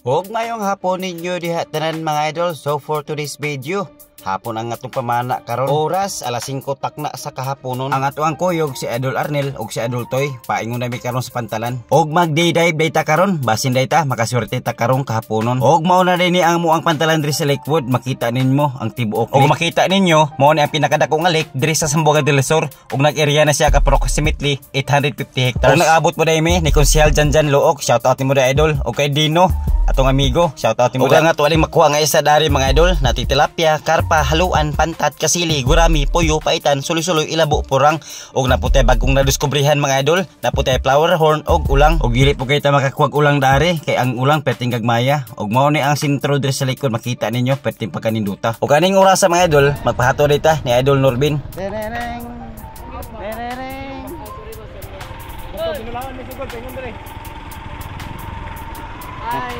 Huwag ngayong hapon ninyo diha tanan mga idol. So for today's video, hapon ang atong pamana karon. Oras alas 5 takna sa kahaponon. Ang atuang kuyog si Idol Arnel ug si Idol Toy paingon nami karon sa pantalan. Og mag-day dive data karon, basin data makaswerte ta karon kahaponon. Og mao na dinhi ang muang pantalan diri sa Lakewood. Makita ninyo ang tibuok. Og makita ninyo mao ni ang pinakadako nga lake diri sa Zamboanga del Sur. Og nag-area na siya ka approximately 850 hectares. Og nag-abot mo dai mi ni Konsehal Janjan Look. Shout out mo dai idol. Og kay Dino atong amigo, shout out mo. Og nga tuwaling makuha nga isa dari mga idol, nati tilapia, karpa, haluan, pantat, kasili, gurami, puyo, paitan, suloy-suloy, ilabo, purang. Og naputay bagong nadiskubrihan mga idol, naputay flower horn og ulang. Og dili po kita makakuha ulang dari kay ang ulang perting gagmaya. Og mao ni ang sentro diri sa likod, makita ninyo perting pagkaninduta. Og kaning orasa mga idol, magpahato dita ni Idol Norbin. Terereng. Terereng. Hi.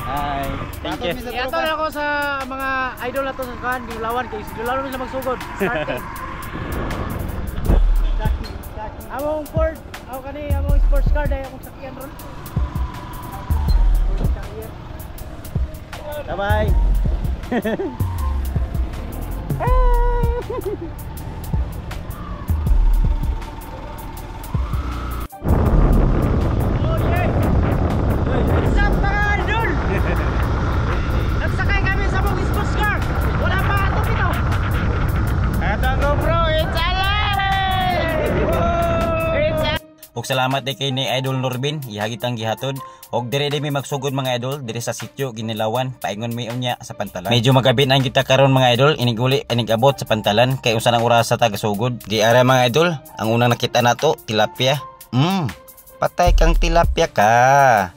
Hi. Thank you. Iyato na ako sa mga idol nato sa kan Dilawan kay Dilawan sila magsugod. Starting. Among Ford, ako kani among sports car day akong sakyan ron. Bye-bye. Og salamat din kay ni Idol Norbin, ihagit ang gihatod. Og dire mi magsugod mga idol dire sa sitio Ginilawan, paingon mi unya sa pantalan. Medyo magabin ang kita karon mga idol, iniguli inig abot sa pantalan kay usa nang oras sa tagasugod. Di ara mga idol, ang unang nakita nato tilapia. Patay kang tilapia ka.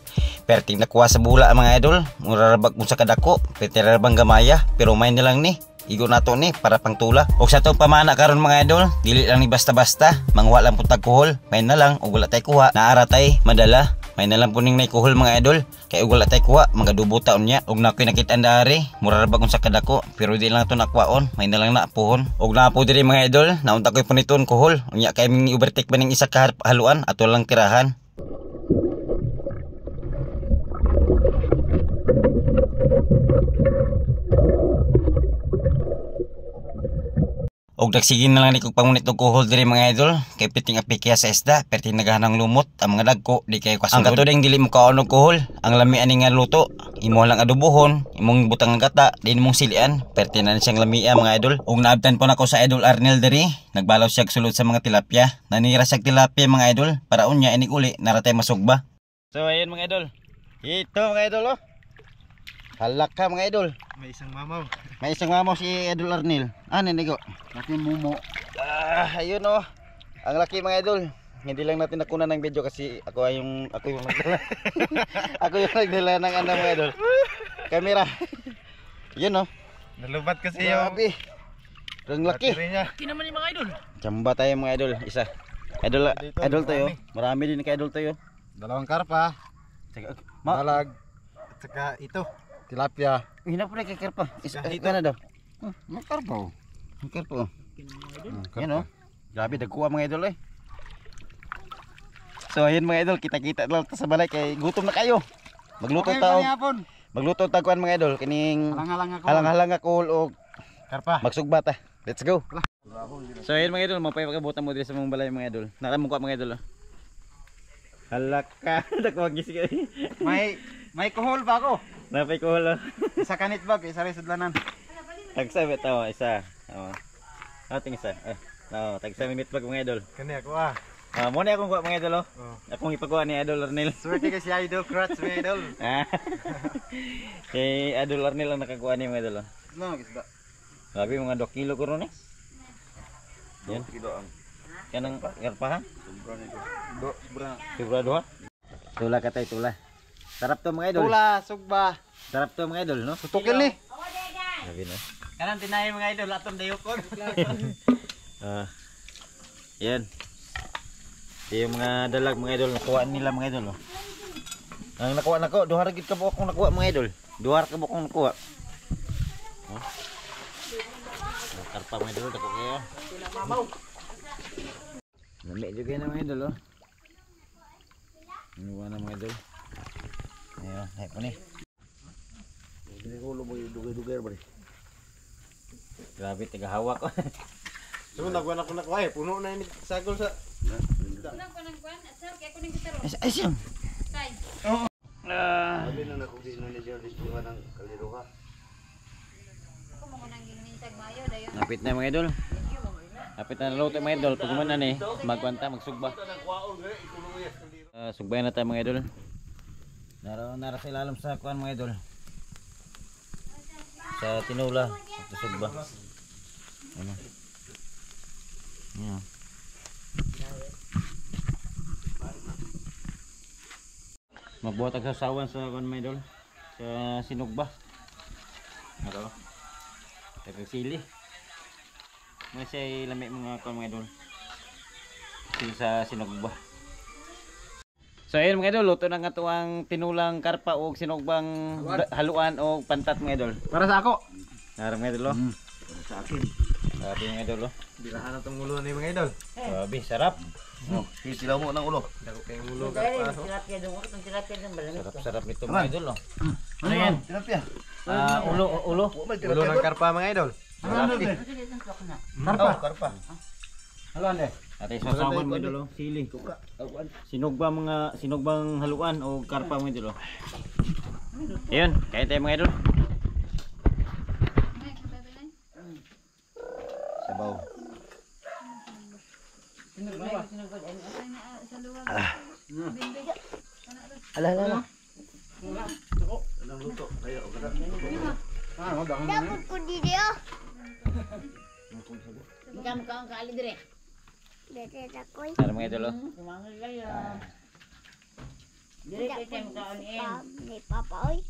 Perting nakuha sa bula mga idol, murarabag mo sa kadako, peterabang gamaya, pero may nilang ni. Igo nato ni para pang tula. Og sa tong pamana karon mga idol, dili lang ni basta-basta, mangwa lang pud tagkuhol. May na lang og wala tay kuha, naara tay madala. May na lang puning nay kuhol mga idol, kay og wala tay kuha, magadubo taon niya. Og nakoy nakit-an dari, mura ra bagong sa kadako, pero di lang to nakwaon, may na lang naapuhon. Og naapo diri mga idol, naunta koy puniton kuhol. Unya kay ming overtake maning isa ka haluan ato lang tirahan. Og dagsigin na lang ni kog pangunit og kuhol diri mga idol, kay piting apikya sa isda, perti nagahanang lumot ang mga dagko di kay kasugod. Ang katuding dili mo kaon og kuhol, ang lami ani nga luto, imo lang adobohon, imong butang ang gata, di imong silian, perti na siyang lamia mga idol. Og naabtan po nako sa Idol Arnel diri, nagbalaw siya sulod sa mga tilapia, nanira siya tilapia mga idol, para unya inig uli naratay masugba. So ayun mga idol. Ito mga idol oh. Halak ka mga idol. May isang mamaw. May isang mamaw si Idol Arnel. Ano nigo? Laki mumo. Ayun oh. Ang laki mga idol. Hindi lang natin nakunan ng video kasi ako yung nagdala. Ako yung nagdala ng ano mga idol. Kamera. Yun oh. Nalubat kasi Grabe. Ang laki. Laki naman yung mga idol. Chamba tayo mga idol. Isa. Idol tayo. Marami din kay idol tayo. Dalawang karpa. Balag. At saka ito. Tilapia. Hinap na kay karpa. Ito na daw. Magkarpa. Ang karpa. Yan oh. Grabe dagkuha mga idol eh. So ayun mga idol, kita-kita lang sa balay kay gutom na kayo. Magluto ta og magluto ta kuan mga idol kining halang-halang ako og karpa. Magsugba ta. Let's go. So ayun mga idol, mapay pagkabutan mo diri sa mong balay mga idol. Nakamukha mga idol oh. Halak ka, dakwag gisi. May kuhol ba ako? Napay kuhol oh. Isa kanit bag, isa rin sudlanan. Tagsa bitaw isa. Ating isa. Tagsa minute bag mga idol. Kani ako mo na akong kuha mga idol oh. Akong ipagawa ni Idol Arnel. Swerte kasi idol crutch mga idol. Kay Idol Arnel ang nakakuha ni mga idol oh. No, isda. Grabe mga 2 kilo ko ron eh. Yan. Kilo ang. Kanang karpa ha? Sobra nito. Sobra doha. Tula ka tay tula. Sarap to mga idol. Tula, sugba. Sarap to mga idol no. Tutukil ni. Grabe no. Kanang tinahe mga idol atom dayokon. Yan. Yung mga dalag mga idol nakuha nila mga idol oh. Ang nakuha nako, 2 ra gid ka buok kung nakuha mga idol. 2 ra ka buok kung nakuha. Oh. Karpa mga idol dako kaya. Lami juga na mga idol oh. Ano ba na mga idol? Ayan, hype po ni. Grabe tigahawak ko. So nagwan ako na kuhay, puno na ini sagol sa. Kunang kuan, asal kay kuning gitaro. Ay siyang. Tay. Sabi na nako di na niya dito ng kaliruha. Ako mo kunang ginintag mayo dayon. Napit na mga idol. Napit na luto mga idol. Pag man ni magkwanta magsugba. Sugbay na tayo mga idol. Nara sa ilalim sa kuan mga idol. Sa tinula, sa sugba. Ano? Yeah. Magbuhat ang sasawan sa kuan mga idol. Sa sinugba. Ano? Tagang sili. May siya lamig mga kuan mga idol. Sili sa sinugba. So ayun mga idol, luto na nga tuwang tinulang karpa o sinugbang haluan o pantat mga idol. Para sa ako. Narang mga idol. Sa akin. Sabi mga idol. Bilahan na tong ulo ni mga idol. Sabi, sarap. Oh, sila mo ng ulo. Dako kay ulo ka pa. Sarap nito mga idol. Ano yan? Tilapia. Ulo. Ulo ng karpa mga idol. Karpa. Karpa. Haluan de. Ate sasawan mga idol. Sili. Sinugbang haluan o karpa mga idol. Ayun, kain tayo mga idol. Sabaw. Ala. Anong luto? Kayo kada. Dapat ko di dia. Kam ka ali dire. Dede takoy. Ano mga idol. Kumangal kayo. Dire kay kam ka ani. Ni papa oy.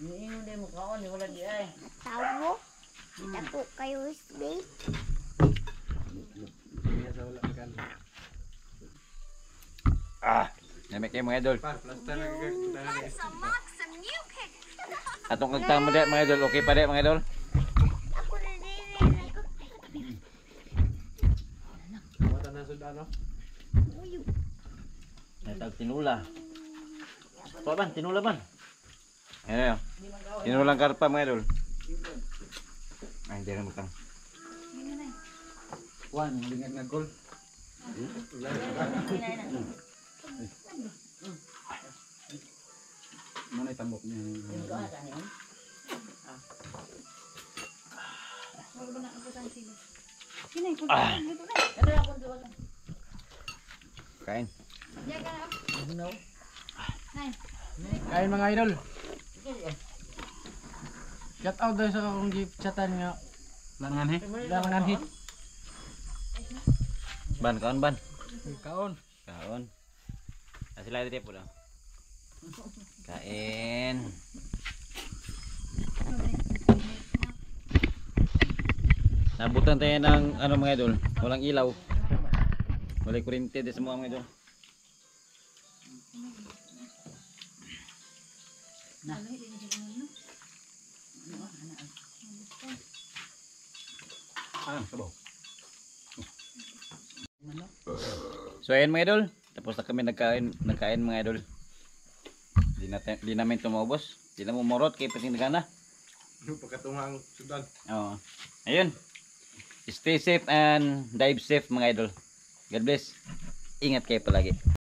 Ni mo mo kaon wala di ay. Tawo. Dako kayo isbay. Namik kayo mga idol. Plaster na gagawin. Atong kagtang mo mga idol. Okay pa mga idol. Ako na dire. Mata na sud ano? Natag tinula. Pa ban, tinula ban. Ayan. Tinulang karpa mga idol. Ay, hindi na mutang. Wan, lingag na gol. Mana tambok niya. Kain. Kain mga idol. Shout out daw sa akong chatan nga. Langan hit. Ban, kaon ban. Kaon. Kaon. Sila dito po lang. Kain. Nabutan tayo ng ano mga idol. Walang ilaw. Walang kuryente din sa mga idol. Sabaw. So ayan mga idol. Tapos na kami nagkain mga idol. Di namin tumubos. Di na mumurot kay pasinagana. Pagkatungang sudan. Oo. Ayun. Stay safe and dive safe mga idol. God bless. Ingat kayo palagi.